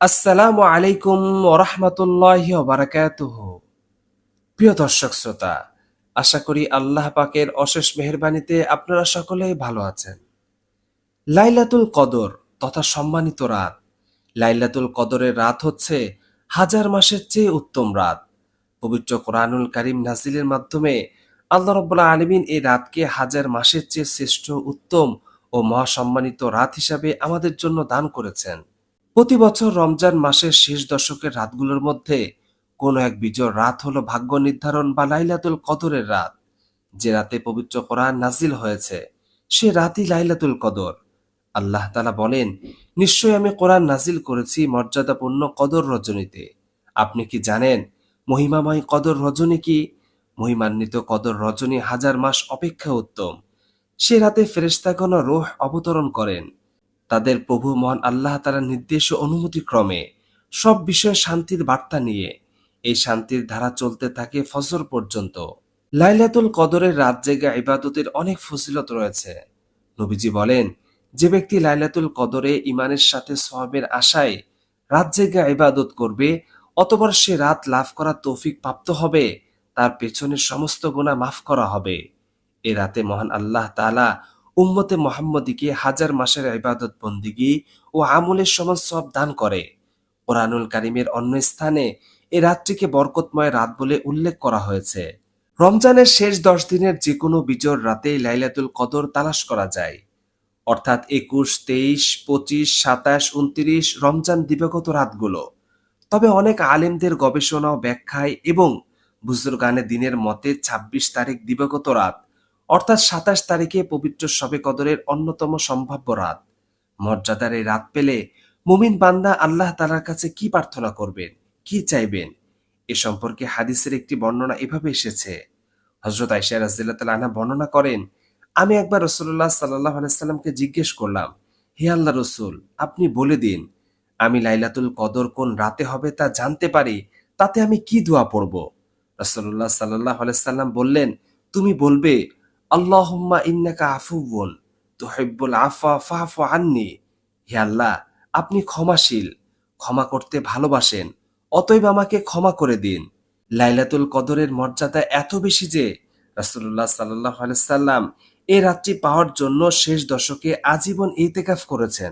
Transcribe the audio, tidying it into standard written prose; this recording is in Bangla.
আসসালামু আলাইকুম ওরহমতুল্লাহি ওবারাকাতুহু। প্রিয় দর্শক শ্রোতা, আশা করি আল্লাহ পাকের অশেষ মেহেরবানিতে আপনারা সকলেই ভালো আছেন। লাইলাতুল কদর তথা সম্মানিত রাত। লাইলাতুল কদরের রাত হচ্ছে হাজার মাসের চেয়ে উত্তম রাত। পবিত্র কোরআনুল কারীম নাজিলের মাধ্যমে আল্লাহ রাব্বুল আলামিন এই রাতকে হাজার মাসের চেয়ে শ্রেষ্ঠ, উত্তম ও মহাসম্মানিত রাত হিসাবে আমাদের জন্য দান করেছেন। প্রতি বছর রমজান মাসের শেষ দশকের রাতগুলোর মধ্যে কোনো এক বিজোড় রাত হলো ভাগ্য নির্ধারণ বা লাইলাতুল কদরের রাত। যে রাতে পবিত্র কোরআন নাজিল হয়েছে সে রাতই লাইলাতুল কদর। আল্লাহ তাআলা বলেন, নিশ্চয়ই আমি কোরআন নাজিল করেছি মর্যাদাপূর্ণ কদর রজনীতে। আপনি কি জানেন মহিমাময় কদর রজনী কি? মহিমান্বিত কদর রজনী হাজার মাস অপেক্ষা উত্তম। সে রাতে ফেরেশতাগণ ও রূহ অবতরণ করেন তাদের প্রভু মহান আল্লাহ তাআলার নির্দেশ ও অনুমতি ক্রমে, সব বিষয়ে শান্তির বার্তা নিয়ে। এই শান্তির ধারা চলতে থাকে ফজর পর্যন্ত। লাইলাতুল কদরের রাত জেগে ইবাদতের অনেক ফজিলত রয়েছে। নবীজি বলেন, যে ব্যক্তি লাইলাতুল কদরে ঈমানের সাথে সওয়াবের আশায় রাত জেগে ইবাদত করবে, অতঃপর সে রাত লাভ করার তৌফিক প্রাপ্ত হবে, তার পেছনের সমস্ত গুনাহ মাফ করা হবে। এ রাতে মহান আল্লাহ তাআলা উম্মতে মুহাম্মদীকে হাজার মাসের ইবাদত বন্দিগি ও আমলের সমান সওয়াব দান করে। কোরআনুল কারীমের অন্য স্থানে এ রাতটিকে বরকতময় রাত বলে উল্লেখ করা হয়েছে। রমজানের শেষ 10 দিনের যে কোনো বিজোড় রাতে লাইলাতুল কদর তালাশ করা যায়, অর্থাৎ 21, 23, 25, 27, 29 রমজান দিবাগত রাতগুলো। তবে অনেক আলেমদের গবেষণা ও ব্যাখ্যায় এবং বুজুর্গানে দিনের মতে 26 তারিখ দিবাগত রাত, অর্থাৎ 27 তারিখে পবিত্র শবে কদরের অন্যতম সম্ভাব্য রাত। মর্যাদার এই রাত পেলে মুমিন বান্দা আল্লাহ তাআলার কাছে কি প্রার্থনা করবেন, কি চাইবেন, এ সম্পর্কে হাদিসের একটি বর্ণনা এভাবে এসেছে। হযরত আয়েশা রাদিয়াল্লাহু তাআলা আনহা বর্ণনা করেন, আমি একবার রাসূলুল্লাহ সাল্লাল্লাহু আলাইহি সাল্লামকে জিজ্ঞেস করলাম, হে আল্লাহর রাসূল, আপনি বলে দিন, আমি লাইলাতুল কদর কোন রাতে হবে তা জানতে পারি, তাতে আমি কি দোয়া পড়ব? রাসূলুল্লাহ সাল্লাল্লাহু আলাইহি সাল্লাম বললেন, তুমি বলবে, আল্লাহুম্মা ইন্নাকা আফুউন তুহিব্বুল আফওয়া ফাফু আন্নি। হে আল্লাহ, আপনি ক্ষমাশীল, ক্ষমা করতে ভালোবাসেন, অতএব আমাকে ক্ষমা করে দিন। লাইলাতুল কদরের মর্যাদা এত বেশি যে রাসূলুল্লাহ সাল্লাল্লাহু আলাইহি সাল্লাম এই রাতটি পাওয়ার জন্য শেষ দশকে আজীবন ইতিকাফ করেছেন।